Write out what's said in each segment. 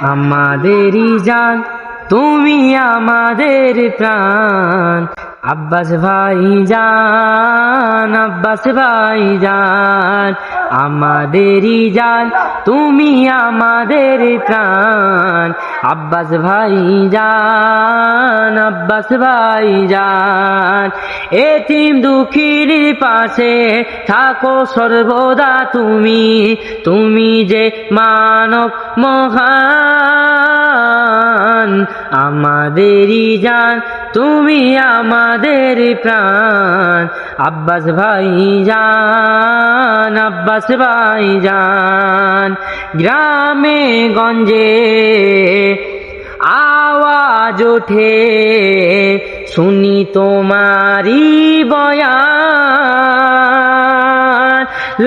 আমাদেরই জান তুমি আমাদের প্রাণ, আব্বাস ভাইজান, আব্বাস ভাইজান। আমাদেরই জান তুমি আমাদের প্রাণ, আব্বাস ভাইজান, আব্বাস ভাইজান। এতিম দুঃখীর পাশে থাকো সর্বদা তুমি, তুমি যে মানব মহান। আমাদেরই জান তুমি আমাদের প্রাণ, আব্বাস ভাইজান, আব্বাস ভাইজান। গ্রামে গঞ্জে আওয়াজ ওঠে শুনি তোমারি বয়ান,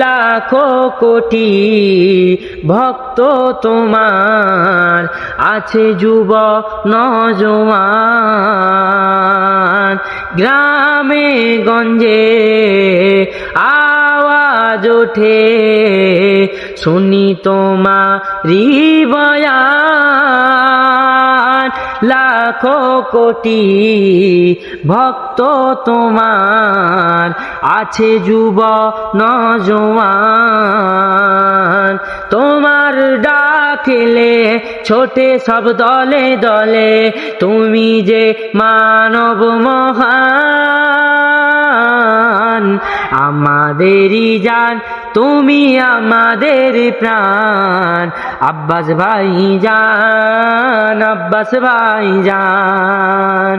লাখো কোটি ভক্ত তোমার আছে যুব নজওয়ান। গ্রামে গঞ্জে আওয়াজ ওঠে শুনি তোমারি বয়ান, লাখো কোটি ভক্ত তোমার আছে যুব নজওয়ান। তোমার ডাকলে ছোটে সব দলে দলে, তুমি যে মানব মহান। আমাদেরই জান তুমি আমাদের প্রাণ, আব্বাস ভাইজান, আব্বাস ভাইজান।